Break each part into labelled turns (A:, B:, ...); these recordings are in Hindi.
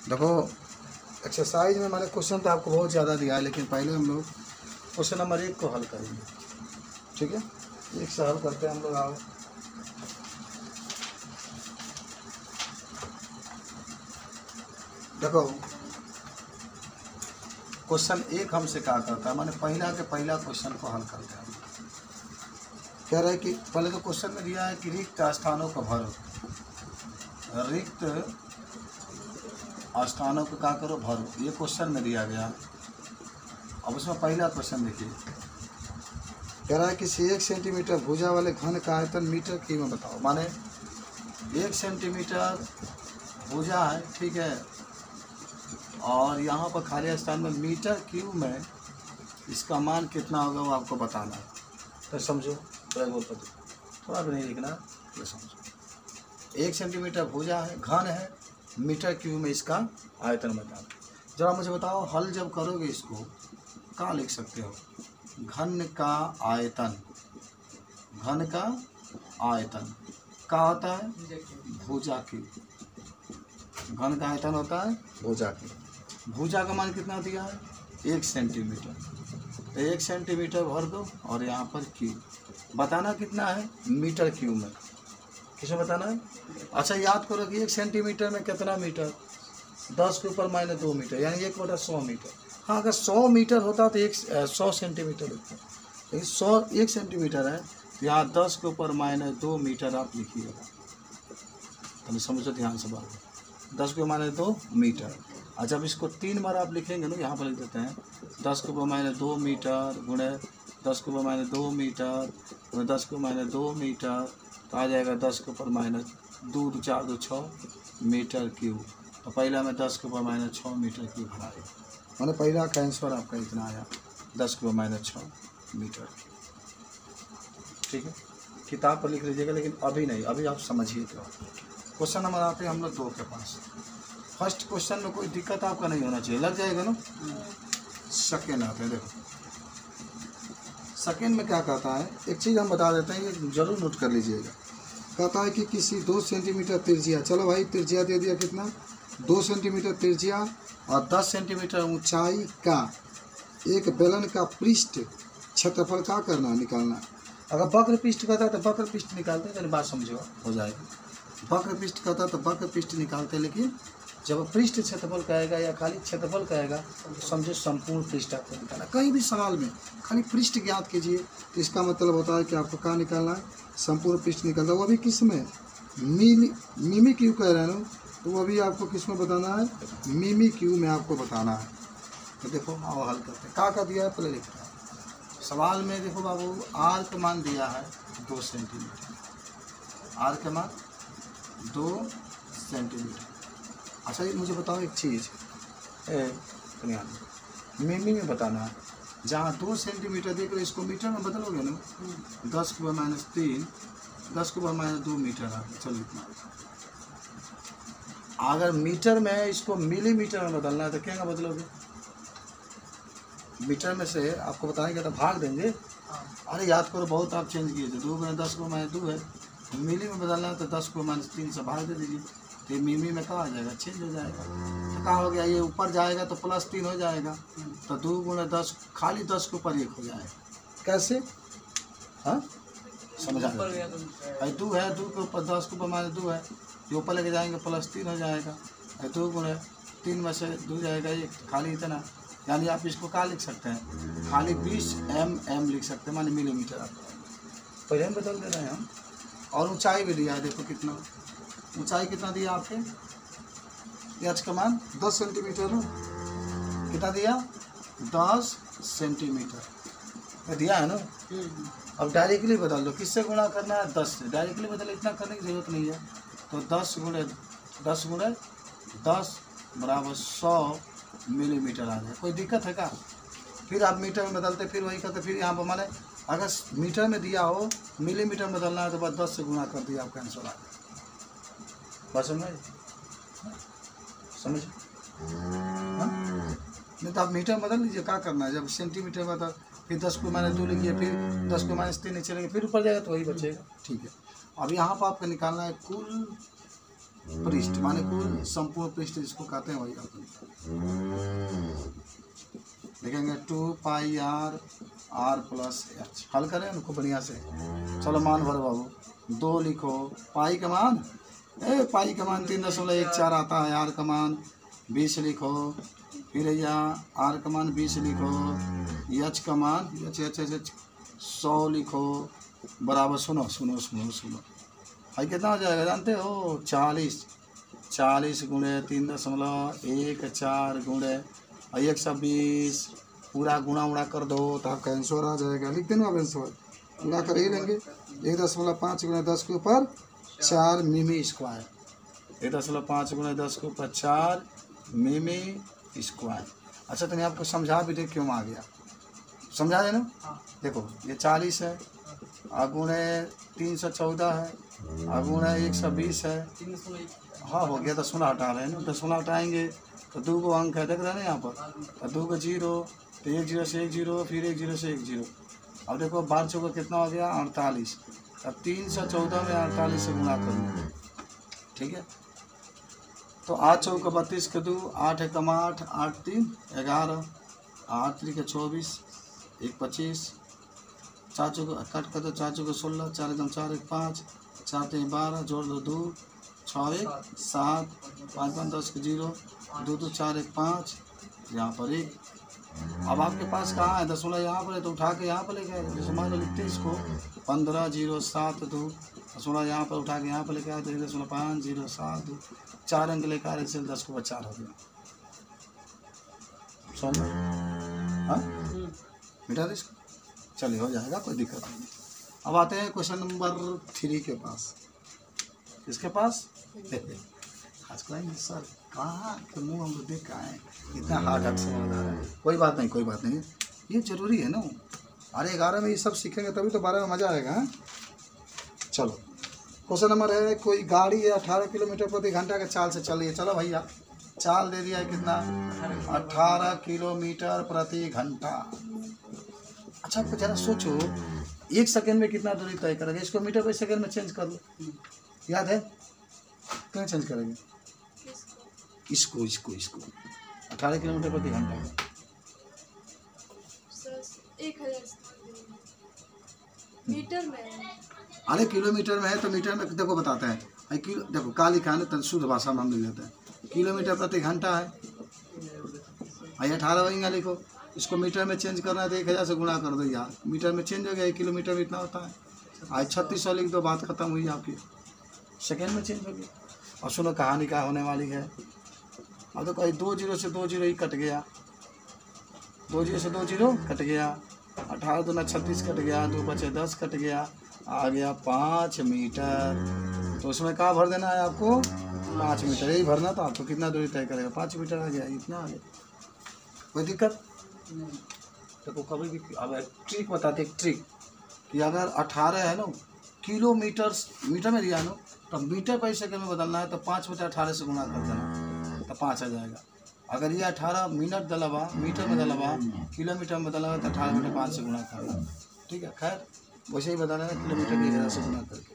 A: देखो एक्सरसाइज में मैंने क्वेश्चन तो आपको बहुत ज़्यादा दिया है, लेकिन पहले हम लोग क्वेश्चन नंबर 1 को हल करेंगे। ठीक है, एक से हल करते हैं हम लोग। आओ, देखो क्वेश्चन 1 हमसे क्या करता है, मैंने पहला क्वेश्चन को हल करते हैं। कह रहा है कि पहले तो क्वेश्चन में दिया है कि रिक्त स्थानों को भरो, रिक्त स्थानों को क्या करो, भरो। ये क्वेश्चन में दिया गया। अब उसमें पहला क्वेश्चन देखिए, कह रहा है कि 1 सेंटीमीटर भुजा वाले घन का आयतन मीटर क्यूब में बताओ। माने 1 सेंटीमीटर भुजा है, ठीक है, और यहाँ पर खाली स्थान में मीटर क्यूब में इसका मान कितना होगा वो आपको बताना है। तो समझो, थोड़ा भी नहीं लिखना, ये समझो। 1 सेंटीमीटर भुजा है, घन है, मीटर क्यूब में इसका आयतन बताना। जरा मुझे बताओ, हल जब करोगे इसको क्या लिख सकते हो? घन का आयतन, घन का आयतन क्या होता है? भुजा क्यूब। घन का आयतन होता है भुजा क्यूब। भुजा का मान कितना दिया है? 1 सेंटीमीटर। तो 1 सेंटीमीटर भर दो और यहाँ पर क्यूब बताना कितना है, मीटर क्यूब में। किसे बताना है? अच्छा याद करो कि 1 सेंटीमीटर में कितना मीटर? 10 के ऊपर माइनस 2 मीटर, यानी 1/100 मीटर। हाँ, अगर 100 मीटर होता तो 100 सेंटीमीटर लिखते, लेकिन 1 सेंटीमीटर है, तो यहाँ 10 के ऊपर माइनस 2 मीटर आप लिखिएगा। तो समझो ध्यान से बात, 10 के माइनस 2 मीटर। और जब इसको 3 बार आप लिखेंगे ना, यहाँ पर लिख देते हैं 10 के ऊपर माइनस 2 मीटर गुणे 10 के ऊपर माइनस 2 मीटर गुणे 10 के ऊपर माइनस 2 मीटर, तो आ जाएगा 10 के ऊपर माइनस 2 2 4 2 6 मीटर क्यूब। तो पहला में 10 के ऊपर माइनस 6 मीटर क्यूब बनाए, मैंने पहला का आंसर आपका इतना आया, 10 के ऊपर माइनस 6 मीटर। ठीक है, किताब पर लिख लीजिएगा, लेकिन अभी नहीं, अभी आप समझिए। तो क्वेश्चन नंबर आते हैं हम लोग 2 के पास। फर्स्ट क्वेश्चन में कोई दिक्कत आपका नहीं होना चाहिए, लग जाएगा ना। सेकेंड आते हैं, देखो सेकेंड में क्या कहता है, एक चीज़ हम बता देते हैं, ये जरूर नोट कर लीजिएगा। कहता है कि किसी 2 सेंटीमीटर त्रिज्या, चलो भाई त्रिज्या दे दिया कितना, 2 सेंटीमीटर त्रिज्या और 10 सेंटीमीटर ऊंचाई का एक बेलन का पृष्ठ क्षेत्रफल का करना, निकालना। अगर वक्र पृष्ठ कहता है तो वक्र पृष्ठ निकालते हैं, बात समझो, हो जाएगा। वक्र पृष्ठ कहता है तो वक्र पृष्ठ निकालते हैं, लेकिन जब पृष्ठ क्षेत्रफल कहेगा या खाली क्षेत्रफल कहेगा तो समझो संपूर्ण पृष्ठ आपको निकालना। कहीं भी सवाल में खाली पृष्ठ ज्ञात कीजिए, तो इसका मतलब होता है कि आपको क्या निकालना है, संपूर्ण पृष्ठ निकालना। वो भी किस में, मिमी क्यू कह रहे हैं ना, तो वो भी आपको किस में बताना है, मिमी क्यू में आपको बताना है। तो देखो आओ हल करते हैं। क्या दिया है पहले लिखते हैं। सवाल में देखो बाबू, आर का मान दिया है 2 सेंटीमीटर, आर का मान 2 सेंटीमीटर। अच्छा ये मुझे बताओ एक चीज़, मिमी में बताना है। जहाँ 2 सेंटीमीटर देख रहे इसको मीटर में बदलोगे ना, 10 के ऊपर माइनस 3, 10 के ऊपर माइनस 2 मीटर आ गया। चलो इतना। अगर मीटर में है इसको मिलीमीटर में बदलना है तो क्या बदलोगे? मीटर में से आपको बताएंगे तो भाग देंगे। अरे याद करो, बहुत आप चेंज किए थे, 2 गुणे 10 के ऊपर माइनस 2 है, मिली में बदलना है तो 10 के ऊपर माइनस 3 से भाग दे दीजिए, तो ये मिमी में क्या आ जाएगा, चेंज हो जाएगा। तो क्या हो गया, ये ऊपर जाएगा तो +3 हो जाएगा, तो 2 गुणे 10 खाली 10 के ऊपर 1 हो जाएगा। कैसे? हाँ समझा, 2 है, 2 के ऊपर 10 के ऊपर माइनस 2 है, ये ऊपर लेके जाएंगे +3 हो जाएगा, 2 गुणे 3 में से 2 जाएगा 1, खाली इतना। यानी आप इसको क्या लिख सकते हैं, खाली 20 mm लिख सकते हैं, माने मिलीमीटर। आप पहले हम बदल दे रहे हैं हम। और ऊंचाई भी दिया है, देखो कितना ऊंचाई कितना दिया आपके, एच का मान 10 सेंटीमीटर हो, कितना दिया 10 सेंटीमीटर दिया है ना। अब डायरेक्टली बदल दो, किससे गुणा करना है, 10 से। डायरेक्टली बदल, इतना करने की जरूरत नहीं है। तो 10 गुणे 10 बराबर 100 मिलीमीटर आ जाए। कोई दिक्कत है क्या? फिर आप मीटर में बदलते, फिर वही करते, फिर यहाँ पर माने अगर मीटर में दिया हो, मिलीमीटर में बदलना है तो बस 10 से गुणा कर दिया, आपका आंसर आ गया। बस समझ नहीं तो आप मीटर बदल लीजिए, क्या करना है। जब सेंटीमीटर में बदल, फिर 10 को माइनस 2 लिखिए, फिर 10 को माइनस 3 चलेंगे, फिर ऊपर जाएगा तो वही बचेगा। ठीक है, अब यहाँ पर आपको निकालना है कुल पृष्ठ माने कुल संपूर्ण पृष्ठ जिसको कहते हैं वही लिखेंगे 2 पाई आर आर प्लस एच। हल करें उनको बढ़िया से। चलो मान भरो बाबू 2 लिखो, पाई का मान पाई का मान 3.14 आता है, आर का मान 20 लिखो, फिर यहाँ आर का मान 20 लिखो, एच का मान एच 100 लिखो, बराबर सुनो सुनो सुनो सुनो भाई कितना हो जाएगा जानते हो? 40 गुणे 3.14 गुणे 120 पूरा गुणा उड़ा कर दो तो आपका आंसर आ जाएगा। लिख देना आप आंसर, गुणा कर ही लेंगे। 1.5 गुणे 10 के ऊपर 4 मिमी स्क्वायर, 1.5 गुणे 10 के ऊपर 4 मिमी स्क्वायर। अच्छा तो मैं आपको समझा भी दे क्यों आ गया, समझा है ना? देखो ये 40 है, गुणे 314 है, गुणे 120 है। हाँ हो गया, 10 हटा रहे हैं ना, 10 हटाएंगे तो 2 को अंक है, देख रहे हैं ना यहाँ पर, तो 2 को 0, तो 1 0 से 1 0, फिर 1 0 से 1 0। अब देखो 12 चौका कितना हो गया? 48। अब 314 में 48 से गुणा करूँगा, ठीक है? तो 8 चौका 32 के 2, 8 एकम 8, 8 3 11, 8 3 के 24, 1 25, 4 चौका कट कर दो, 4 चौका 16, 4 एकम 4 1 5, 4 3 12, जोड़ दो 2, 6 1 7, 5 5 10 के 0, 2 2 4 1 5, यहाँ पर 1। अब आपके पास कहाँ है? 10 यहाँ पर है तो उठा के यहाँ पर लेके आए, जैसे मान लो लिखते हैं इसको 15 0 7 2, 16 यहाँ पर उठा के यहाँ पर लेके आए तो 5 0 7 2, 4 अंक लेकर आ रहे थे, 10 को 4 हो गया। समझ हाँ मिटा दे इसको, चलिए हो जाएगा, कोई दिक्कत नहीं। अब आते हैं क्वेश्चन नंबर 3 के पास। किसके पास? आज कहेंगे सर कहाँ के मुँह हम लोग देख आए, इतना हार्ड से बता रहे हैं। कोई बात नहीं, कोई बात नहीं, ये जरूरी है ना। अरे 11 में ये सब सीखेंगे तभी तो 12 में मज़ा आएगा। चलो क्वेश्चन नंबर है, कोई गाड़ी है 18 किलोमीटर प्रति घंटा के चाल से चल रही है। चलो भैया चाल दे दिया है कितना? 18 किलोमीटर प्रति घंटा। अच्छा आपको जरा सोचो 1 सेकेंड में कितना दूरी तय करेंगे? इसको मीटर बाई सेकेंड में चेंज कर लो, याद है? क्यों चेंज करेंगे? इसको 18 किलोमीटर प्रति घंटा
B: 1000 मीटर में।
A: अरे किलोमीटर में है तो मीटर में देखो बताते हैं। किलो देखो का लिखा है ना, शुद्ध भाषा में हम लिख लेते हैं, किलोमीटर प्रति घंटा है। 18 वहीं लिखो, इसको मीटर में चेंज करना है तो 1000 से गुणा कर दो यार, मीटर में चेंज हो गया, 1 किलोमीटर में इतना होता है। आज 3600 लिख दो, बात खत्म हुई आपकी, सेकेंड में चेंज हो गया। और सुनो कहानी क्या होने वाली है। अब तो कहीं 2 0 से 2 0 ही कट गया, 2 0 से 2 0 कट गया, 18 दूना 36 कट गया, 2 बचे 10 कट गया, आ गया 5 मीटर। तो उसमें क्या भर देना है आपको? 5 मीटर यही भरना। तो आपको कितना दूरी तय करेगा? 5 मीटर आ गया, इतना आ गया, कोई दिक्कत देखो। कभी भी अब ट्रिक बताते, एक ट्रिक कि अगर 18 है ना किलोमीटर मीटर में दिया ना, तो मीटर पर सेकंड में बदलना है तो 5 मीटर 18 से गुणा कर देना तो 5 आ जाएगा। अगर ये 18 मिनट दलवा मीटर में दलवा किलोमीटर में दलवा तो 18 मीटर 5 से गुणा करना, ठीक है। खैर वैसे ही बताना है किलोमीटर की 1000 से गुणा करके।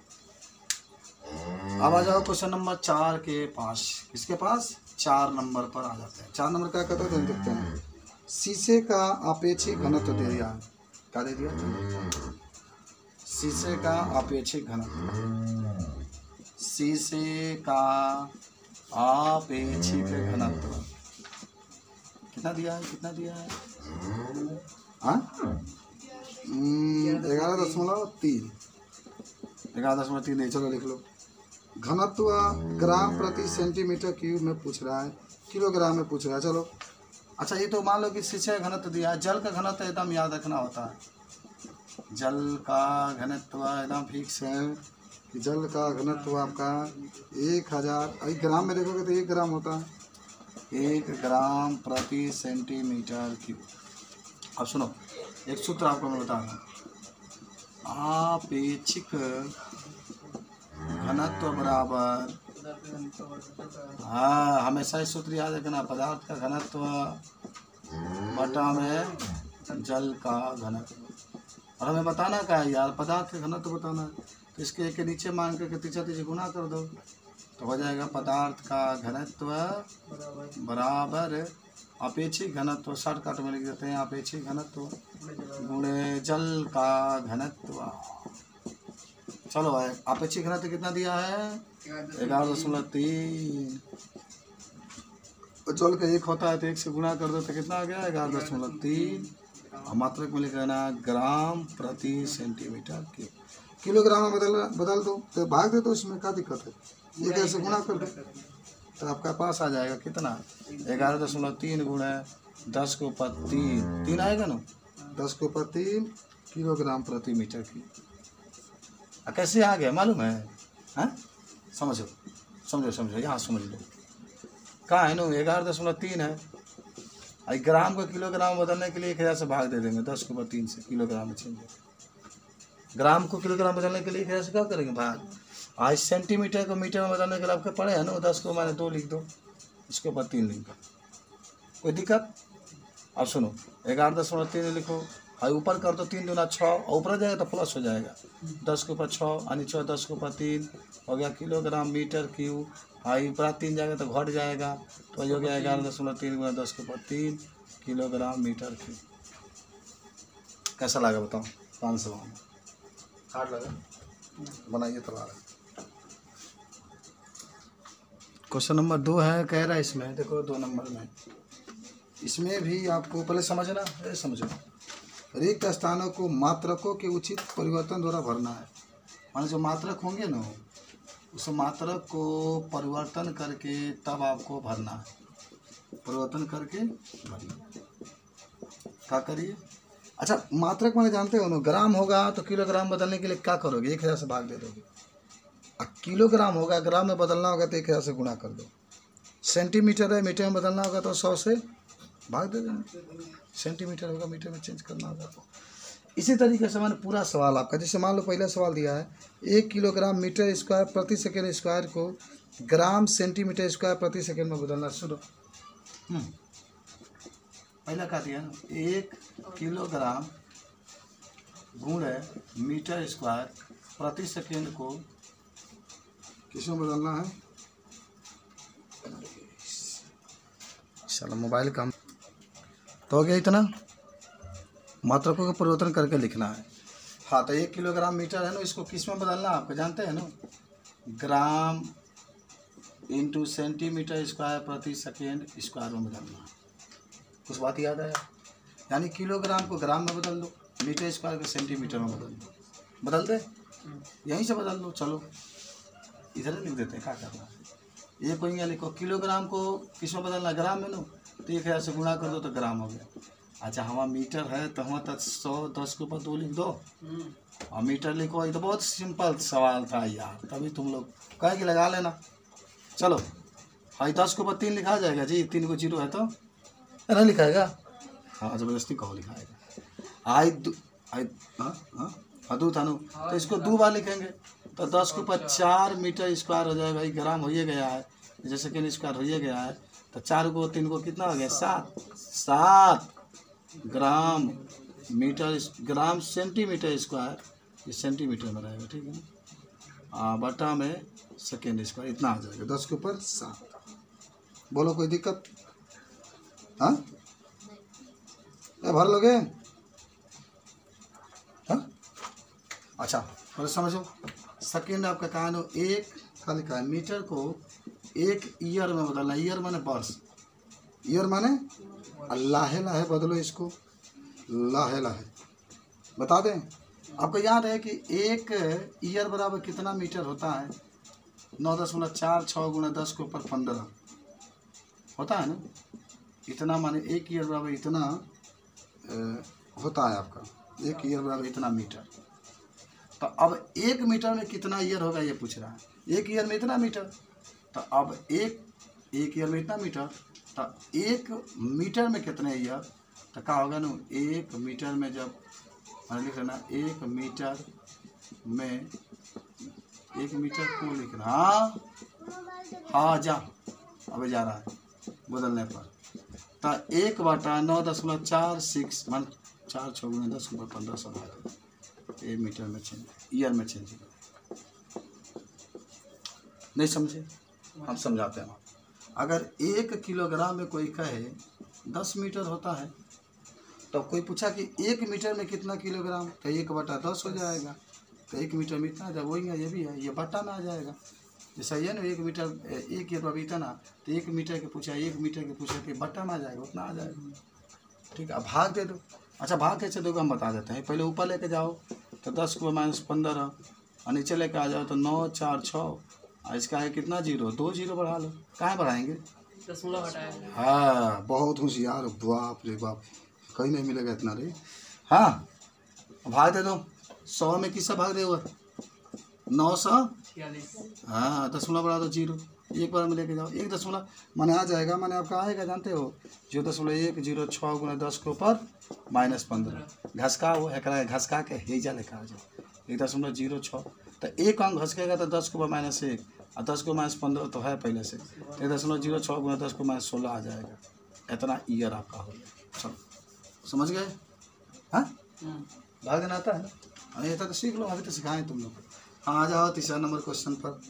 A: अब आ जाओ क्वेश्चन नंबर 4 के पास। किसके पास? 4 नंबर पर आ जाते हैं। 4 नंबर क्या कहते हैं देखते हैं। शीशे का अपेक्षित घनत्व दे दिया, क्या दे दिया? शीशे का अपेक्षित घनत्व, शीशे का अपेक्षित घनत्व कितना दिया है? कितना दिया है? 11.3 11.3 नहीं, चलो लिख लो। घनत्व ग्राम प्रति सेंटीमीटर क्यूब में पूछ रहा है, किलोग्राम में पूछ रहा है। चलो अच्छा ये तो मान लो कि शीशे का घनत्व दिया है। जल का घनत्व एकदम याद रखना होता है, जल का घनत्व एकदम फिक्स है कि जल का घनत्व आपका 1000 ग्राम में देखोगे तो 1 ग्राम होता है, 1 ग्राम प्रति सेंटीमीटर क्यूब। अब सुनो एक सूत्र आपको मैं बता रहा हूँ, आपेक्षिक घनत्व बराबर, हाँ हमेशा इस सूत्र याद रखना, पदार्थ का घनत्व बटा में जल का घनत्व। और हमें बताना क्या है यार? पदार्थ का घनत्व बताना है, तो इसके एक के नीचे मान करके तीसरा तीसरे गुना कर दो तो हो जाएगा पदार्थ का घनत्व बराबर अपेक्षिक घनत्व, शॉर्टकट में लिख देते हैं अपेक्षिक घनत्व गुणे जल का घनत्व। चलो भाई अपेक्षिक घनत्व कितना दिया है 11.3। जल का 1 होता है तो 1 से गुणा कर दो तो कितना आ गया 11.3। और मात्रक में लिख लेना ग्राम प्रति सेंटीमीटर क्यूब। किलोग्राम में बदल दो तो भाग दे दो, इसमें क्या दिक्कत है, ये कैसे गुणा कर दो तो आपका पास आ जाएगा कितना 11.3 गुणे 10 के ऊपर 3 आएगा ना, 10 के ऊपर 3 किलोग्राम प्रति मीटर की। कैसे आ गया मालूम है? हाँ समझो समझो समझो, यहाँ समझ लो कहाँ है ना 11.3 है। ग्राम को किलोग्राम बदलने के लिए 1000 से भाग दे देंगे, 10 के ऊपर 3 से किलोग्राम में चेंज। ग्राम को किलोग्राम बदलने के लिए 1000 से क्या करेंगे भाग। आज सेंटीमीटर को मीटर में बदलने के लिए आपके पड़े हैं ना, 10 को मैंने 2 लिख दो, इसके ऊपर 3 लिख दो, कोई दिक्कत। अब सुनो 11.3 लिखो, और ऊपर कर दो 3 दूना 6, और ऊपर जाएगा तो प्लस हो जाएगा 10 के ऊपर 6 यानी 10 के ऊपर 3 हो गया किलोग्राम मीटर क्यूब। हाई ऊपर 3 जाएगा तो घट जाएगा, तो हो गया 11.3 गुना 10 के ऊपर 3 किलोग्राम मीटर क्यूब। कैसा लगा बताओ 500 हार्ड लगा, बनाइए तो लगा। क्वेश्चन नंबर 2 है, कह रहा है इसमें देखो 2 नंबर में, इसमें भी आपको पहले समझना है, समझो रिक्त स्थानों को मात्रकों के उचित परिवर्तन द्वारा भरना है। मान जो मात्रक होंगे ना उस मात्रक को परिवर्तन करके तब आपको भरना है, परिवर्तन करके भरना। क्या करिए, अच्छा मात्रक मैंने जानते हो ना, ग्राम होगा तो किलोग्राम बदलने के लिए क्या करोगे 1000 से भाग दे दोगे। किलोग्राम होगा ग्राम में बदलना होगा तो 1000 से गुणा कर दो। सेंटीमीटर है मीटर में बदलना होगा तो 100 से भाग दे देना, सेंटीमीटर होगा मीटर में चेंज करना होगा तो। इसी तरीके से मैंने पूरा सवाल आपका, जैसे मान लो पहला सवाल दिया है 1 किलोग्राम मीटर स्क्वायर प्रति सेकेंड स्क्वायर को ग्राम सेंटीमीटर स्क्वायर प्रति सेकेंड में बदलना। सुनो पहला क्या दिया ना 1 किलोग्राम गुणे मीटर स्क्वायर प्रति सेकेंड को किसमें बदलना है, चलो मोबाइल का तो हो गया इतना, मात्रकों का परिवर्तन करके लिखना है। हाँ तो 1 किलोग्राम मीटर है ना, इसको किस में बदलना आपको जानते हैं ना, ग्राम इंटू सेंटीमीटर स्क्वायर प्रति सेकेंड स्क्वायर में बदलना। कुछ बात याद आया, यानी किलोग्राम को ग्राम में बदल दो, मीटर स्क्वायर को सेंटीमीटर में बदल दो, बदल दे यहीं से बदल दो। चलो इधर लिख देते हैं क्या करना है, ये कोई लिखो किलोग्राम को किस में बदलना ग्राम में नो, तो 1000 से गुणा कर दो तो ग्राम हो गया। अच्छा हमारा मीटर है तो हम तक 100 10 के ऊपर 2 लिख दो और मीटर लिखो। ये तो बहुत सिंपल सवाल था यार, तभी तुम लोग कहे कि लगा लेना। चलो हाँ 10 के ऊपर 3 लिखा जाएगा जी, 3 को 0 है तो नहीं लिखाएगा, हाँ ज़बरदस्ती कहो लिखाएगा। हदू थानू तो इसको 2 बार लिखेंगे तो 10 के ऊपर 4 मीटर स्क्वायर हो जाएगा। ये ग्राम हो ही गया है, जैसे सेकेंड स्क्वायर हो ही गया है, तो 4 को 3 को कितना हो गया 7 gram metre gram centimetre square, ये सेंटीमीटर में रहेगा ठीक है ना, बटा में सेकेंड स्क्वायर इतना आ जाएगा 10 के ऊपर 7। बोलो कोई दिक्कत? हाँ भर लोगे? हाँ अच्छा पहले समझो, सेकेंड आपका कहा है 1 का लिखा है, मीटर को 1 ईयर में बदलना, ईयर माने वर्ष, ईयर माने लाहे लाहे बदलो इसको, लाहे लाहे बता दें। आपको याद है कि 1 ईयर बराबर कितना मीटर होता है, 9.46 गुणा 10 के ऊपर 15 होता है ना, इतना माने 1 ईयर बराबर इतना होता है आपका, 1 ईयर बराबर इतना मीटर। तो अब 1 मीटर में कितना ईयर होगा ये पूछ रहा है, 1 ईयर में इतना मीटर, तो अब एक ईयर में इतना मीटर, तो 1 मीटर में कितने ईयर, तो क्या होगा ना 1 मीटर में जब मैंने लिख लेना 1 मीटर में 1 मीटर को लिखना, हाँ जा अब जा रहा है बदलने पर, तो 1/9.46 मान 4 6 गुना 10 ऊपर 1500 1 मीटर में चेंज, ईयर में चेंज नहीं समझे? हम समझाते हैं। अगर 1 किलोग्राम में कोई कहे 10 मीटर होता है, तो कोई पूछा कि 1 मीटर में कितना किलोग्राम, तो 1/10 हो जाएगा। तो 1 मीटर में इतना, जब वही ये भी है, ये बट्टा में आ जाएगा। जैसा ये ना 1 मीटर 1 ये इतना, तो 1 मीटर के पूछा 1 मीटर के पूछा कि बट्टा में आ जाएगा, उतना आ जाएगा। ठीक है, अब भाग दे दो। अच्छा, भाग कैसे दोगे हम बता देते हैं। पहले ऊपर लेके जाओ तो 10 को -15, और नीचे लेके आ जाओ तो 9 4 6, और इसका है कितना 0, 2 0 बढ़ा लो। कहाँ बढ़ाएंगे?
B: दशमलव हटाएंगे।
A: हाँ, बहुत होशियार, बाप रे बाप, कहीं नहीं मिलेगा इतना रे। हाँ, भाग दे दो। 100 में किससे भाग दे हुआ?
B: 946।
A: हाँ, दशमलव बढ़ा दो 0, एक बार में लेके जाओ। 1 दशमलव माने आ जाएगा, माने आपका आएगा, जानते हो 0.106 गुना 10 के ऊपर -15। घसका वो है, घसका के हेजा लेकर आ जाओ 1.06। तो एक अंक घसकेगा तो 10 के ऊपर -1, और 10 को -15 तो है पहले से, 1.06 गुना 10 को -16 आ जाएगा। इतना ईयर आपका हो गया। चलो समझ गए? हाँ, भाग देना आता है ना? अरे तो सीख लो, अभी तो सिखाएं तुम लोग। हाँ, आ जाओ तीसरा नंबर क्वेश्चन पर।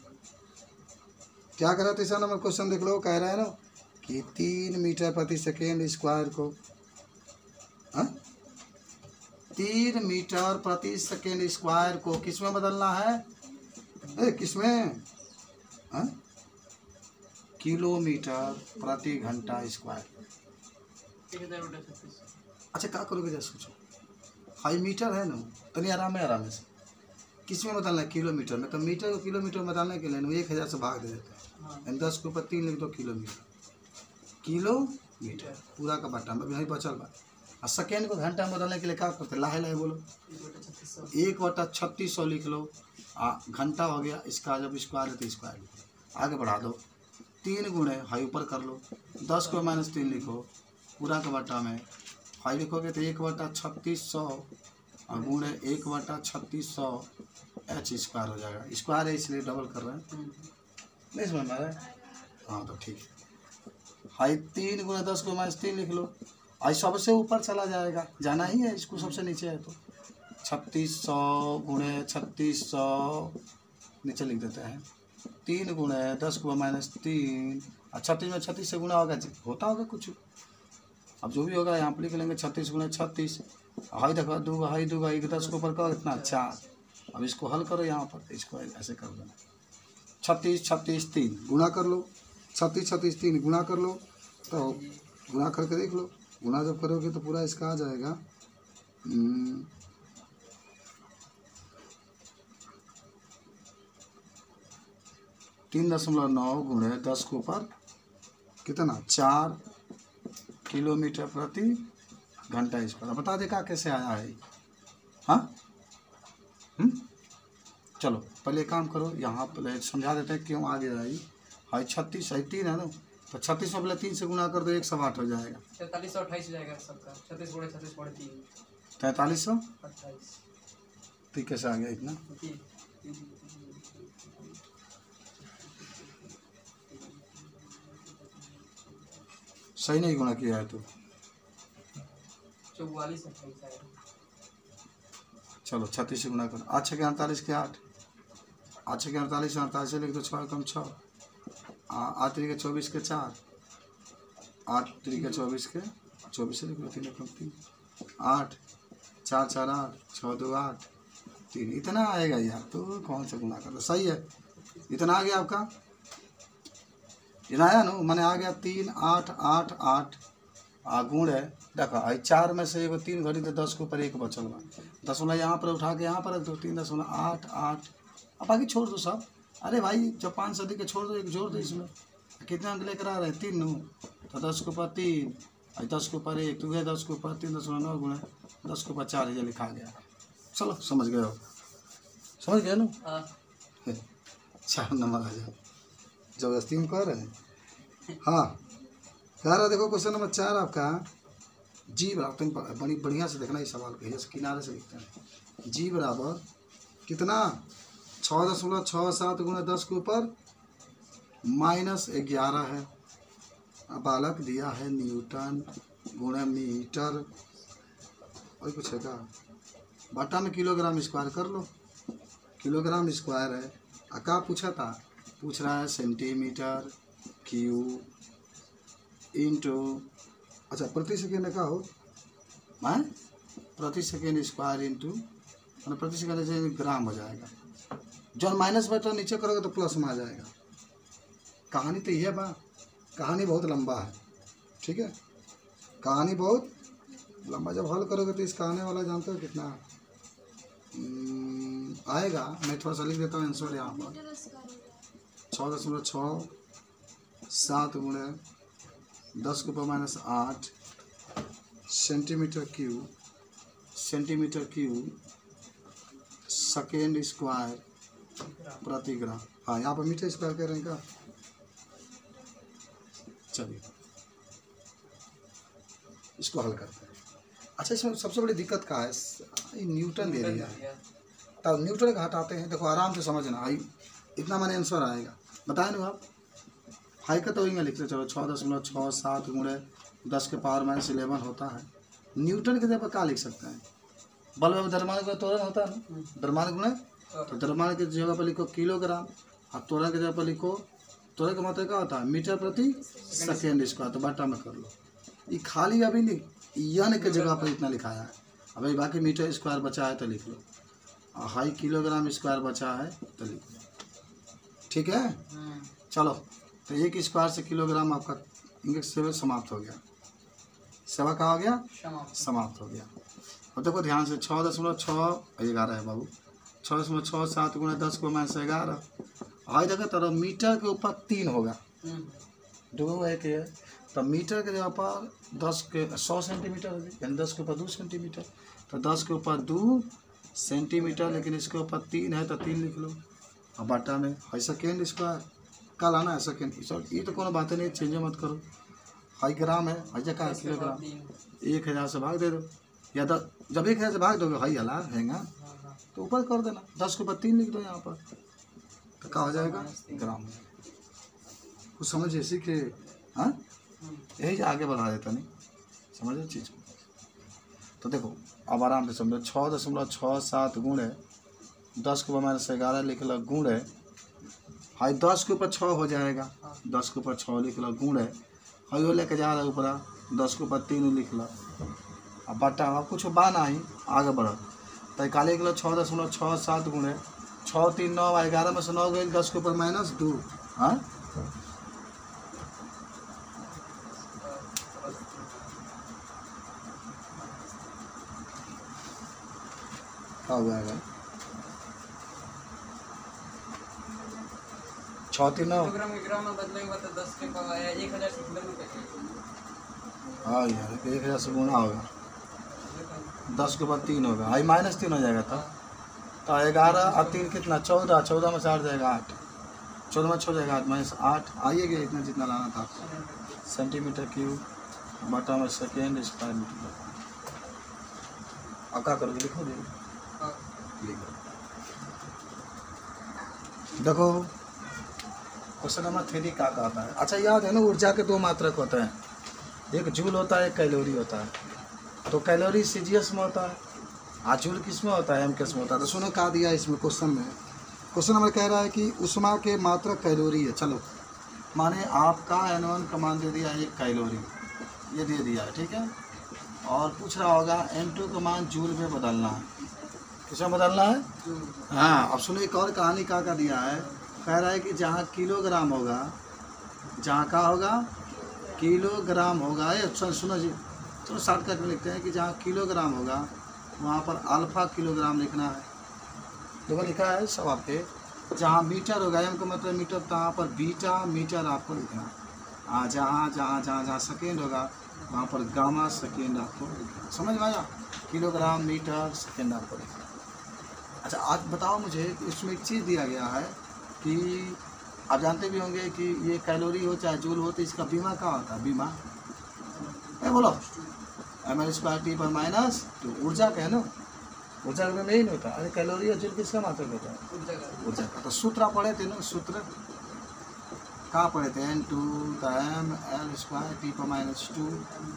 A: क्या करा तीसरा नंबर क्वेश्चन देख लो। कह रहा है ना कि 3 मीटर प्रति सेकेंड स्क्वायर को, 3 मीटर प्रति सेकेंड स्क्वायर को किस में बदलना है? किस में? किलोमीटर प्रति घंटा स्क्वायर। अच्छा, क्या करोगे जरा सोचो। 5 मीटर है ना, तो नहीं, आराम से किस में बदलना है? किलोमीटर में। तो मीटर को किलोमीटर में बदलने के लिए 1000 से भाग दे देते हैं। 10 के ऊपर 3 लिख दो, किलोमीटर पूरा का बट्टा में यही बचल बा। और सेकेंड को घंटा में बदलने के लिए क्या करते? लाहे बोलो, 1/3600 लिख लो। घंटा हो गया, इसका जब स्क्वायर है तो स्क्वायर आगे बढ़ा दो। 3 गुणे हाई ऊपर कर लो, 10 को -3 लिखो, पूरा का बट्टा में 5 लिखोगे तो 1/3600 और गुणे 1/3600 h स्क्वायर हो जाएगा। स्क्वायर है इसलिए डबल कर रहे हैं, नहीं समझ में आ रहा है? हाँ, तो ठीक है। हाई 3 गुणे 10 को -3 लिख लो। आज सबसे ऊपर चला जाएगा, जाना ही है इसको, सबसे नीचे है तो 3600 गुणे 3600 नीचे लिख देते हैं। 3 गुणे 10 को -3, और 36 में 36 से गुना होता होगा कुछ। अब जो भी होगा यहाँ पर लिख लेंगे 36 गुणे 36। हाई देखो, 2 हाई 2 1 10 के ऊपर का इतना 4। अब इसको हल करो यहाँ पर, इसको ऐसे कर देना। 36 36 3 गुना कर लो, 36 36 3 गुना कर लो। तो गुना करके देख लो, गुना जब करोगे तो पूरा इसका आ जाएगा 3.9 गुणे 10 के ऊपर कितना 4 किलोमीटर प्रति घंटा स्क्वायर। बता दे का कैसे आया है? हाँ, चलो पहले काम करो, यहाँ पहले समझा देते हैं क्यों आगे आई। हाई 36 है, 3 है ना, तो 36 में पहले 3 से गुना कर दो, 108 हो जाएगा।
B: 4328 हो जाएगा सबका। 36 गुणे 36 गुणे 3,
A: 4328। तो कैसे आ गया इतना? सही नहीं गुना किया है तो
B: 44 28 आएगा।
A: चलो 36 से गुना करो। 8 6 48 के 8, 8 6 48 48 से लिख दो, 6 कम 6, 8 3 के 24 के 4, 8 3 के 24 के 24 से लिख लो, 3 कम 3, 8 4 4 8 6 2 8 3। इतना आएगा यार, तो कौन सा गुना कर दो? सही है, इतना आ गया आपका। इतना आया ना, मैंने आ गया 3 8 8 8 गुण है। देखो आई 4 में से 3 घड़ी तो 10 के ऊपर 1 बचल बा। 10 यहाँ पर उठा के यहाँ पर रख दो, 3.8 8। अब बाकी छोड़ दो सब। अरे भाई जब 5 सदी के छोड़ दो, 1 जोड़ दो इसमें। कितना अंक लेकर आ रहे हैं? 3 तो 10 के ऊपर 3, 10 के ऊपर 1 तो 10 के ऊपर 3.9 गुणे 10 के ऊपर 4 ये लिखा गया। चलो समझ गए हो? समझ गए ना? 4 नंबर आ जाओ, जबरदस्ती में कह रहे हैं। हाँ, कह रहा देखो क्वेश्चन नंबर 4 आपका। जी बराबर, तुम बड़ी बढ़िया से देखना इस सवाल को, किनारे से लिखते हैं। जी बराबर कितना 6.67 गुणे 10 के ऊपर -11 है। अब बालक दिया है न्यूटन गुणे मीटर और कुछ है का बटा में किलोग्राम स्क्वायर कर लो। किलोग्राम स्क्वायर है। का पूछा था पूछ रहा है सेंटीमीटर क्यूब इंटू, अच्छा प्रति सेकेंड का हो, मैं प्रति सेकेंड स्क्वायर इंटू, मतलब प्रति सेकेंड से ग्राम हो जाएगा। जब माइनस में तो नीचे करोगे तो प्लस में आ जाएगा। कहानी तो ये बा, कहानी बहुत लंबा है, ठीक है, कहानी बहुत लंबा। जब हल करोगे तो इसका आने वाला जानते हो कितना आएगा। मैं थोड़ा सा लिख देता हूँ आंसर यहाँ पर 6.67 गुणे 10 के power -8 centimetre cube second square प्रति ग्राम। हाँ, यहाँ पर मीटर स्क्वायर कह रहे हैं क्या? चलिए इसको हल करते हैं। अच्छा, इसमें सबसे बड़ी दिक्कत क्या है, ये न्यूटन दे दिया है, तब न्यूटन का हटाते हैं। देखो आराम से समझना, आई इतना मैंने आंसर आएगा, बताए ना आप। हाई का तो वही मैं लिखते चलो 6.67 गुणे 10 के पावर -11 होता है। न्यूटन के जगह पर क्या लिख सकते हैं? बल में द्रव्यमान का त्वरण होता है ना, द्रव्यमान गुणे, तो द्रव्यमान की जगह पर लिखो किलोग्राम, और त्वरण की जगह पर लिखो, त्वरण का मतलब क्या होता है? मीटर प्रति सेकेंड स्क्वायर। तो बटा में कर लो, ये खाली अभी नहीं यन के जगह पर इतना लिखाया है। अभी बाकी मीटर स्क्वायर बचा है तो लिख लो, और हाई किलोग्राम स्क्वायर बचा है तो लिख लो, ठीक है। चलो, तो 1 स्क्वायर से किलोग्राम आपका इंग्लिश सेवा समाप्त हो गया। सेवा का हो गया समाप्त हो गया। और देखो ध्यान से 6.611 है बाबू, 6.67 गुणे 10 को -11। आज देखो तो मीटर के ऊपर 3 होगा, 2 एक है, तो मीटर के जगह पर 100 सेंटीमीटर होगी, यानी 10 के ऊपर 2 सेंटीमीटर, तो 10 के ऊपर 2 सेंटीमीटर, लेकिन इसके ऊपर 3 है तो 3 लिख लो, और बटा में है सेकेंड स्क्वायर। कल आना है सेकेंड, ये तो कोनो बात नहीं, चेंज मत करो। हाई ग्राम है, हाई जगह है किलोग्राम, 1000 से भाग दे दो, या जब 1000 से भाग दोगे हाई हला हैगा तो ऊपर कर देना, 10 के ऊपर 3 लिख दो यहाँ पर, तो क्या हो जाएगा? ग्राम। कुछ समझ ऐसी कि हाँ, यही आगे बढ़ा देता नहीं, समझो चीज़ को। तो देखो अब आराम से समझो, 6.67 गुणे 10 के पावर -11 लिख लो, गुणे हाई 10 के ऊपर 6 हो जाएगा, 10 के ऊपर 6 लिख लो, गुणे हाई वो लेके जा रहा है ऊपर, 10 के ऊपर 3 लिख लो, अब बटा। अब कुछ बाना ही आगे बढ़ो, तो काले लिख लो 6.67 गुणे 6 3 9 11 में से 9 गए, 10 के ऊपर -2। हाँ, क्या हो जाएगा? 6 3 9।
B: ग्राम में बदलेंगे तो 10 के पावर 1000 से किलो में कैसे?
A: हाँ यार, 1000 से गुना होगा, 10 के ऊपर 3 होगा, हाई -3 हो जाएगा, तो 11 और 3 कितना? 14, 14 में से 8 जाएगा 8, 14 में 6 जाएगा 8 -8, आइए गया इतना जितना लाना था सेंटीमीटर क्यूब बटा में सेकेंड स्क्वायर मीटर। अब क्या करोगे? लिखो दे, लिखो। देखो क्वेश्चन नंबर 3 क्या कहता है? अच्छा याद है ना, ऊर्जा के 2 मात्रक होते हैं, एक जूल होता है, एक कैलोरी होता है। तो कैलोरी सीजीएस में होता है, और जूल किस में होता है? एमकेएस में होता है। तो सुनो क्या दिया इसमें क्वेश्चन में, क्वेश्चन नंबर कह रहा है कि उष्मा के मात्रक कैलोरी है। चलो माने आपका N1 का मान दे दिया 1 कैलोरी, ये दे दिया है, ठीक है। और पूछ रहा होगा N2 का मान जूल में बदलना है, किसमें बदलना है? हाँ, अब सुनो एक और कहानी का दिया है, कह रहा है कि जहाँ किलोग्राम होगा, जहाँ का होगा किलोग्राम होगा, ये सुनो जी, चलो शॉर्टकट में लिखते हैं कि जहाँ किलोग्राम होगा वहाँ पर अल्फा किलोग्राम लिखना है। देखो लिखा है सब आपके, जहाँ मीटर होगा एम का मतलब मीटर, तो वहाँ पर बीटा मीटर आपको लिखना है। जहाँ सेकेंड होगा वहाँ पर गामा सेकेंड आपको लिखना, समझ में आया? किलोग्राम मीटर सेकेंड आपको लिखना। अच्छा आज बताओ मुझे कि इसमें एक चीज़ दिया गया है कि आप जानते भी होंगे कि ये कैलोरी हो चाहे जूल हो, तो इसका बीमा क्या होता है? बीमा बोलो mL/T/- तो ऊर्जा का है ना, ऊर्जा में नहीं होता। अरे कैलोरी और जूल किसका मात्रक होता है? ऊर्जा का। तो सूत्र पढ़े थे ना, सूत्र कहाँ पढ़े थे? N2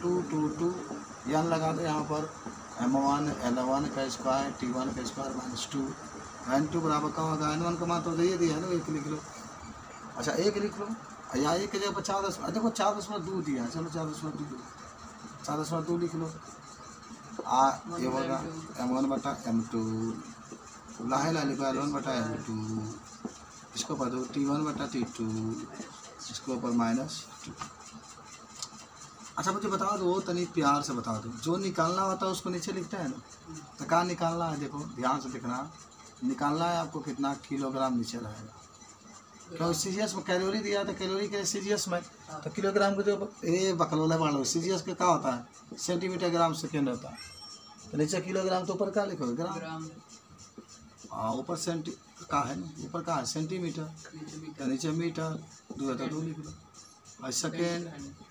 A: mL/T/-2 यन लगा दो यहाँ पर, M1 L1 का स्क्वायर T1 का स्क्वायर -2, N2 बराबर का होगा N1 का मान तो दे दिया है ना, 1 लिख लो, अच्छा 1 लिख लो, या 1 की जगह पर 4 देखो 4.2 दिया है, चलो 4.2 लिख लो। ये होगा m1/m2 लाहे ला लिखा L1/L2, इसको ऊपर दो T1/T2, इसको ऊपर -2। अच्छा मुझे बता दो, तनी प्यार से बता दो, जो निकालना होता है उसको नीचे लिखता है ना, तो कहाँ निकालना है? देखो ध्यान से देखना, निकालना है आपको कितना किलोग्राम नीचे रहेगा, क्योंकि सीजीएस में कैलोरी दिया है, तो कैलोरी के सीजीएस में तो किलोग्राम के जो बकलोला मान लो, सीजीएस का क्या होता है? सेंटीमीटर ग्राम सेकेंड होता है, तो नीचे किलोग्राम, तो ऊपर क्या लिखोगे? ग्राम। ऊपर सेंटी का है ना, ऊपर का है सेंटीमीटर, तो नीचे मीटर, 2 है तो 2 लिख लो, और सेकेंड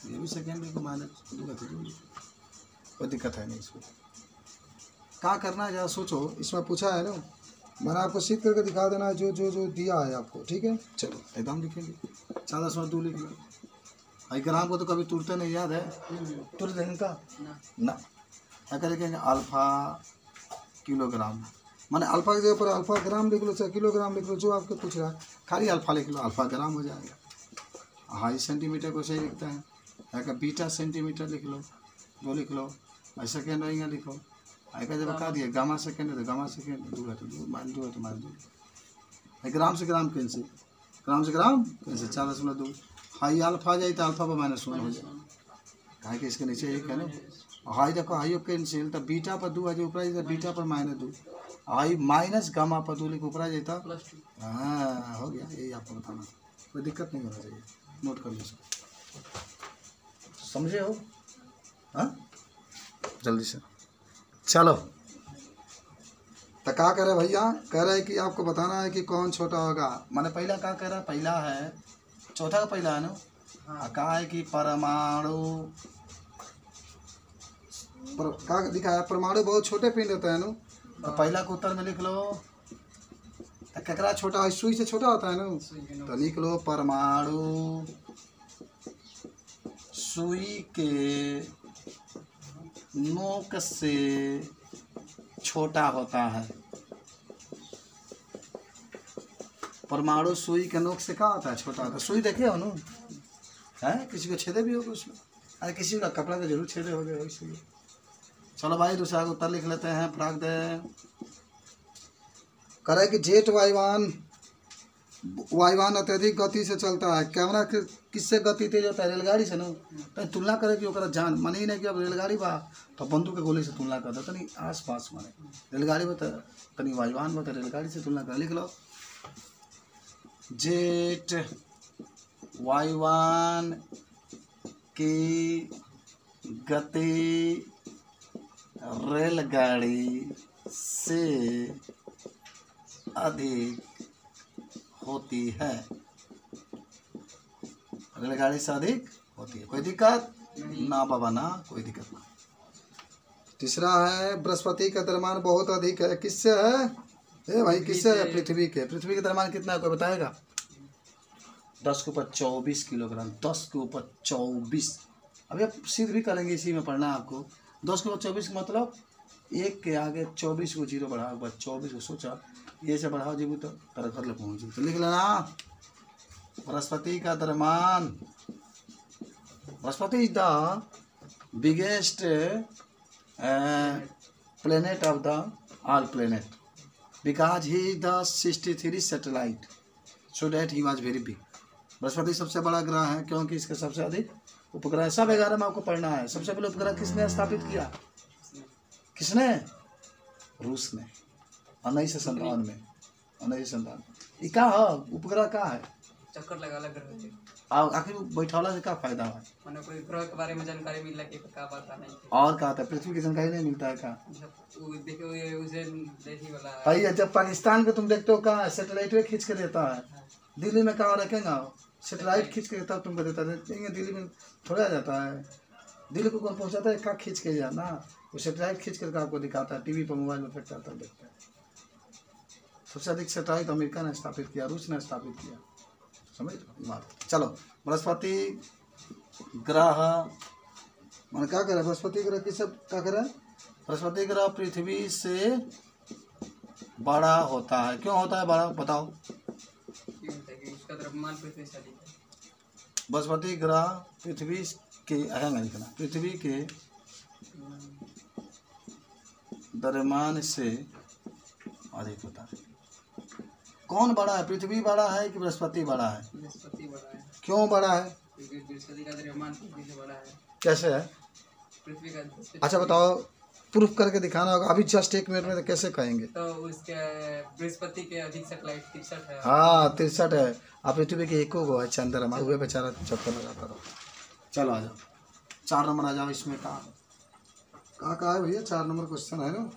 A: ये भी सेकेंड लिखो, -2 है तो 2 लिखो, कोई दिक्कत है नहीं। इसको क्या करना है ज़रा सोचो, इसमें पूछा है ना, मैंने आपको सीख करके दिखा देना है जो जो जो दिया है आपको, ठीक है? चलो एकदम लिखेंगे, 4.2 लिख लो। भाई ग्राम को तो कभी तुरते नहीं, याद है? तुर देंगे का ना, क्या करेंगे? अल्फा किलोग्राम, माने अल्फा की जगह पर अल्फा ग्राम लिख लो, चाहे किलोग्राम लिख लो, जो आपको पूछ रहा है, खाली अल्फा लिख लो, अल्फा ग्राम हो जाएगा। हाई सेंटीमीटर को सही लिखता है, या बीटा सेंटीमीटर लिख लो, 2 लिख लो, और सेकेंड रहेंगे लिखो, आएगा जब बता दिया गामा सेकेंड है तो गामा सेकेंड, 2 है तो 2, -2 है तो -2, ग्राम से ग्राम कैंसिल, ग्राम से ग्राम कैंसिल, 4.2। हाई अल्फा जाए तो अल्फा पर -1 हो जाए, कहा कि इसके नीचे 1 है ना, हाई देखो हाई कैंसिल, तो बीटा पर 2 है जो ऊपर जाता, बीटा पर -2, हाई माइनस गामा पर 2 लिख ऊपर जाता, हाँ हो गया। यही आपको बताना, कोई दिक्कत नहीं होना चाहिए, नोट कर लो इसको, समझे हो? हाँ जल्दी से चलो। तो क्या कह रहे भैया? कह रहे हैं कि आपको बताना है कि कौन छोटा होगा, माने पहला क्या कह रहा है? पहला है, चौथा का पहला है ना, कहा है कि परमाणु, क्या लिखा है? परमाणु बहुत छोटे पिंड होते हैं ना, तो पहला को उत्तर में लिख लो, तो ककरा छोटा है? सुई से छोटा होता है ना, तो लिख लो परमाणु सुई के नोक से छोटा होता है। परमाणु सुई के नोक से क्या होता है? छोटा होता है। सुई देखे हो ना, है किसी को छेदे भी होगा उसमें, अरे किसी का कपड़ा तो जरूर छेदे हो गए इसलिए। चलो भाई दूसरा उत्तर लिख लेते हैं, प्राग दे करे कि जेट वायुयान अत्यधिक गति से चलता है। कैमरा किससे गति तेज होता है? रेलगाड़ी से ना, तो तुलना करे कि ओकरा जान माने ही नहीं कि अब रेलगाड़ी बा तो बंदूक के गोली से तुलना कर दो, तनी आस पास माने रेलगाड़ी बता, तनी वायुयान बता, रेलगाड़ी से तुलना कर, लिख लो जेट वायुयान की गति रेलगाड़ी से अधिक होती है, रेलगाड़ी से अधिक होती है। कोई दिक्कत ना बाबा ना, कोई दिक्कत ना। तीसरा है बृहस्पति का द्रव्यमान बहुत अधिक है, किससे है? ए भाई किससे है? पृथ्वी के। पृथ्वी का द्रव्यमान कितना है कोई बताएगा? 10 के ऊपर 24 किलोग्राम, 10 के ऊपर 24। अभी आप सिद्ध भी करेंगे, इसी में पढ़ना है आपको। 10 के ऊपर 24 का मतलब 1 के आगे 24 को 0 बढ़ाओ, बस 24 को सोचा ये से बढ़ाओ जीबू तो तेरा घर लग पहुँची, तो लिख लेना बृहस्पति का द्रव्यमान। Brihaspati is the biggest planet of the all planet because he is the 63 satellite, so that he was very big। Brihaspati सबसे बड़ा ग्रह है क्योंकि इसके सबसे अधिक उपग्रह। सब 11 में आपको पढ़ना है। सबसे पहले उपग्रह किसने स्थापित किया? किसने? रूस ने 1957 में। 1957 ये क्या है? उपग्रह क्या है?
B: चक्कर लगा लग रहे थे।
A: आखिर बैठौला से क्या फायदा है?
B: मैंने कोई ग्रह के बारे में जानकारी मिल लगी क्या पता नहीं।
A: और क्या था? पृथ्वी की जानकारी नहीं मिलता है क्या?
B: देखो ये उसे देखी वाला
A: भाई जब पाकिस्तान को तुम देखते हो कहाँ सैटेलाइट खींच के देता है, दिल्ली में कहाँ रखेगा सैटेलाइट खींच के तब तुमको देता है। दिल्ली में थोड़ा जाता है, दिल्ली को कौन पहुँचाता है? कहाँ खींच के जाना, वो सैटेलाइट खींच करके आपको दिखाता है, टीवी पर मोबाइल में फेंकता है तब देखते हैं। सबसे अधिक सैटेलाइट अमेरिका ने स्थापित किया, रूस ने स्थापित किया, समझ बात। चलो बृहस्पति ग्रह मैंने क्या करा? बृहस्पति ग्रह की सब क्या करा? बृहस्पति ग्रह पृथ्वी से बड़ा होता है। क्यों होता है बड़ा बताओ?
B: उसका का द्रव्यमान पृथ्वी से अधिक है।
A: बृहस्पति ग्रह पृथ्वी के अहंग लिखना, पृथ्वी के द्रव्यमान से अधिक होता है। कौन बड़ा है, पृथ्वी बड़ा है कि बृहस्पति बड़ा है?
B: बृहस्पति बड़ा है,
A: क्यों बड़ा है?
B: क्योंकि बृहस्पति का द्रव्यमान पृथ्वी से बड़ा है।
A: कैसे है?
B: पृथ्वी का
A: अच्छा बताओ, प्रूफ करके दिखाना होगा अभी जस्ट 1 मिनट में, तो कैसे कहेंगे?
B: तो उसके बृहस्पति के अधिक सैटेलाइट 63 है।
A: हाँ 63 है, अब पृथ्वी के एको गो है चंद्रमा, हुए बेचारा चक्कर लगाता रहो। चलो आ जाओ, 4 नंबर आ जाओ। इसमें कहाँ है भैया? 4 नंबर क्वेश्चन है ना।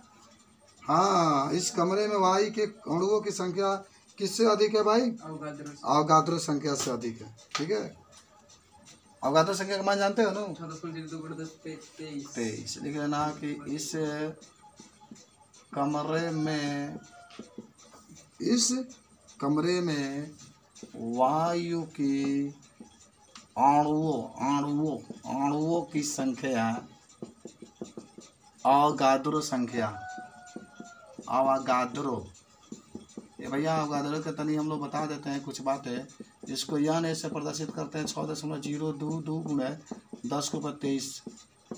A: हाँ, इस कमरे में वायु के अणुओं की संख्या किससे अधिक है भाई? अवगाद्रो संख्या से अधिक है। ठीक है, अवगाद्रो संख्या का मान जानते हो ना? 23। लिख लेना कि इस कमरे में वायु की अणुओं की संख्या अवगाद्रो संख्या, अवगाद्रो, ये भैया अवगाद्रो के तनी हम लोग बता देते हैं कुछ बातें। इसको यानी से प्रदर्शित करते हैं 6.022 गुणे 10⁻23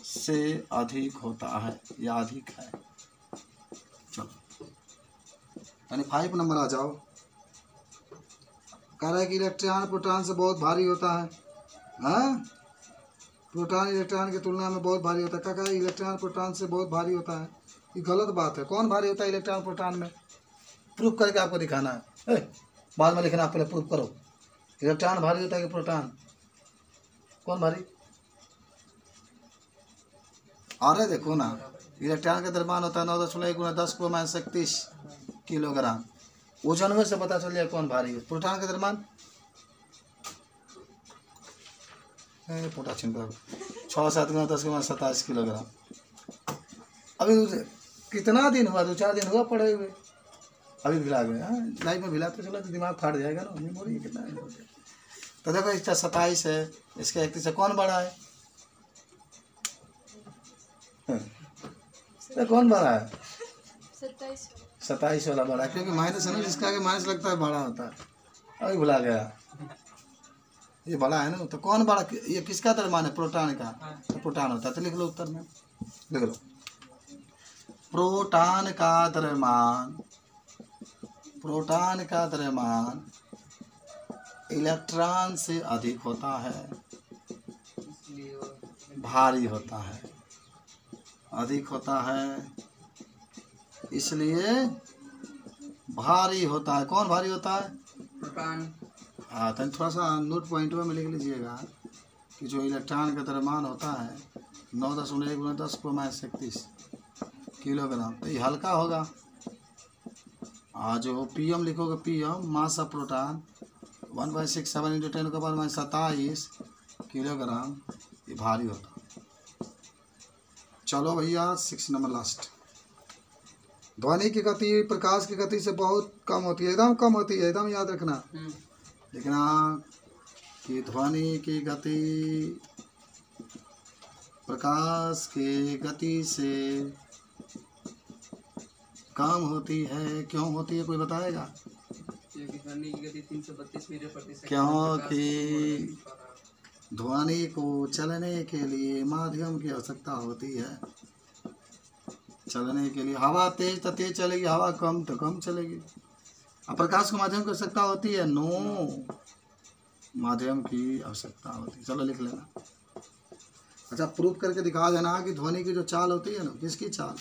A: से अधिक होता है या अधिक है। चलो यानी 5 नंबर आ जाओ। कह रहा है कि इलेक्ट्रॉन प्रोटॉन से बहुत भारी होता है। हाँ, प्रोटॉन इलेक्ट्रॉन की तुलना में बहुत भारी होता है। क्या इलेक्ट्रॉन प्रोटॉन से बहुत भारी होता है? ये गलत बात है। कौन भारी होता है इलेक्ट्रॉन प्रोटॉन में? प्रूफ करके आपको दिखाना है। बाद में लिखना, पहले प्रूफ करो। इलेक्ट्रॉन भारी होता है कि प्रोटॉन? कौन भारी? अरे देखो ना, इलेक्ट्रॉन का द्रव्यमान होता है 9.1 × 10⁻36 किलोग्राम। ओजन में से पता चल जाए कौन भारी है। प्रोटॉन का द्रव्यमान पोटासियम 6-7 × 10⁻27 किलोग्राम। अभी कितना दिन हुआ? 2-4 दिन हुआ पड़े हुए, अभी भिला गए। हाँ, लाइफ में भिलाते चलो तो दिमाग फाड़ जाएगा ना। मेमोरी कितना है? तो देखो इसका 27 है, इसका 31 है। कौन बड़ा है? तो कौन बड़ा है? 27 वाला बड़ा है, क्योंकि माइनस है ना, जिसका आगे माइनस लगता है बड़ा होता है। अभी भुला गया, ये बड़ा है ना। तो कौन बड़ा? ये किसका द्रव्यमान है? प्रोटॉन का। तो प्रोटॉन होता है। तो लिख लो उत्तर में, लिख लो प्रोटॉन का द्रव्यमान इलेक्ट्रॉन से अधिक होता है, भारी होता है, अधिक होता है, इसलिए भारी होता है। कौन भारी होता है?
B: प्रोटॉन।
A: हाँ, तो थोड़ा सा नोट पॉइंट में लिख लीजिएगा कि जो इलेक्ट्रॉन का द्रव्यमान होता है 9.1 × 10⁻36 किलोग्राम, तो ये हल्का होगा। जो पीएम लिखोगे, PM mass of proton 1/67 × 10⁻27 kilogram, ये भारी होता है। चलो भैया 6 नंबर लास्ट। ध्वनि की गति प्रकाश की गति से बहुत कम होती है, एकदम कम होती है, एकदम याद रखना। लिखना कि ध्वनि की गति प्रकाश की गति से कम होती है। क्यों होती है, कोई बताएगा?
B: क्योंकि ध्वनि की गति 332 मीटर प्रति सेकंड।
A: क्योंकि ध्वनि को चलने के लिए माध्यम की आवश्यकता होती है। चलने के लिए हवा तेज तो तेज चलेगी, हवा कम तो कम चलेगी। अब प्रकाश को माध्यम की आवश्यकता होती है? नो, माध्यम की आवश्यकता होती है। चलो लिख लेना। अच्छा, प्रूफ करके दिखा देना कि ध्वनि की जो चाल होती है ना, किसकी चाल?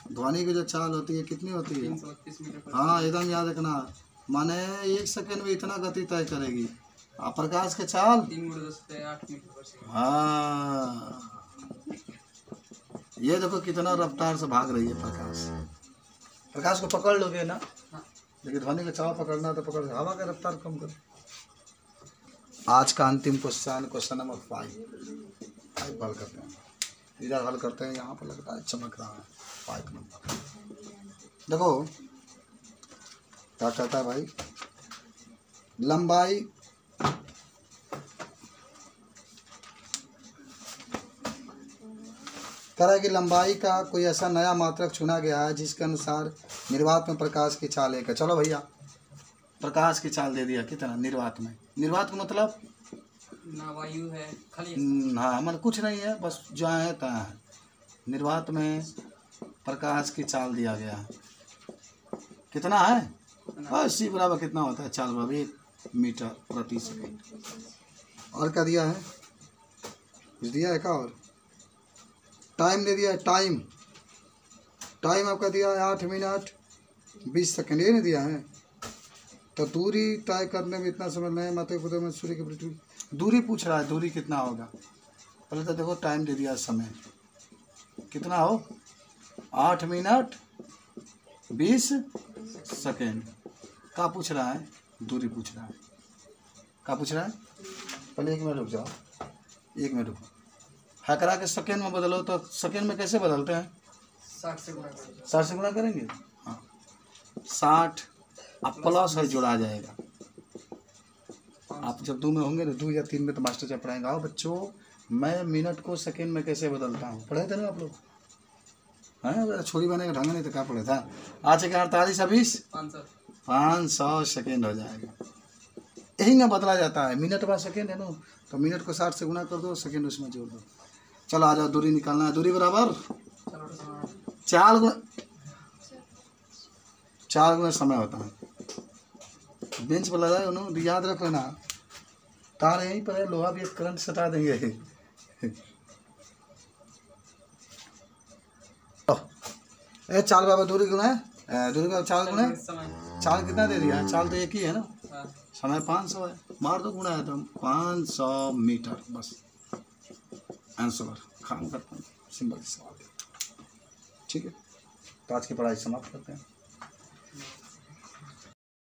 A: ध्वनि की जो चाल होती है कितनी होती है?
B: 332 मीटर।
A: हाँ, एकदम याद रखना। माने 1 सेकंड में इतना गति तय करेगी। आप प्रकाश के चाल
B: 3 × 10 = 8 मीटर पर सेकंड।
A: हाँ, ये देखो कितना रफ्तार से भाग रही है प्रकाश। प्रकाश को पकड़ लोगे ना, लेकिन ध्वनि का चाल पकड़ना तो पकड़, हवा का रफ्तार कम कर। आज का अंतिम क्वेश्चन नंबर 5 हल करते हैं। इधर हल करते हैं, यहाँ पर लगता है चमक रहा है 5 नंबर। देखो क्या कहता है भाई, लंबाई तरह की लंबाई का कोई ऐसा नया मात्रक चुना गया है जिसके अनुसार निर्वात में प्रकाश की चाल एक है। चलो भैया प्रकाश की चाल दे दिया कितना निर्वात में। निर्वात का मतलब
B: ना वायु है खाली
A: हाँ मतलब कुछ नहीं है, बस जहाँ है तहाँ है। निर्वात में प्रकाश की चाल दिया गया है, कितना है 80 बराबर कितना होता है, चाल बराबर 1 मीटर प्रति सेकंड। और क्या दिया है, कुछ दिया है क्या, और टाइम दे दिया है। टाइम आपका दिया है 8 मिनट 20 सेकंड, ये नहीं दिया है। तो दूरी तय करने में इतना समय नहीं, माते खुदे में सूर्य की दूरी पूछ रहा है, दूरी कितना होगा। पहले तो देखो टाइम दे दिया, समय कितना हो 8 मिनट 20 सेकंड। क्या पूछ रहा है, दूरी पूछ रहा है। क्या पूछ रहा है, पहले 1 मिनट रुक जाओ, 1 मिनट रुको। हैकरा के सेकंड में बदलो तो सेकंड में कैसे बदलते हैं,
B: 60 से गुणा करेंगे।
A: 60 से गुणा करेंगे। हाँ 60 अब प्लस है जोड़ा जाएगा। आप जब 2 में होंगे ना, 2 या 3 में तो मास्टर जब पढ़ाएंगे। आओ बच्चों, मैं मिनट को सेकंड में कैसे बदलता हूँ, पढ़े थे ना आप लोग, हैं छोड़ी बने का ढंग नहीं तो क्या पढ़े था। आज के 48 20 500 सेकेंड हो जाएगा। यही ना बदला जाता है, मिनट बाय सेकेंड है ना, तो मिनट को 60 से गुना कर दो, सेकेंड उसमें जोड़ दो। चलो आ जाओ, दूरी निकालना है। दूरी बराबर 4 गुना समय होता है। बेंच पर लगाए उन्होंने, याद रखो ना, तार यहीं पर है, लोहा भी एक करंट सटा देंगे। ए चाल बाबा दूरी गुना है, दूरी का चाल गुना है। चाल कितना दे दिया, चाल तो एक ही है ना, समय 500 है, मार दो गुना है तो 500 मीटर, बस आंसर काम करते हैं। सिंपल सवाल, ठीक है। तो आज की पढ़ाई समाप्त करते हैं।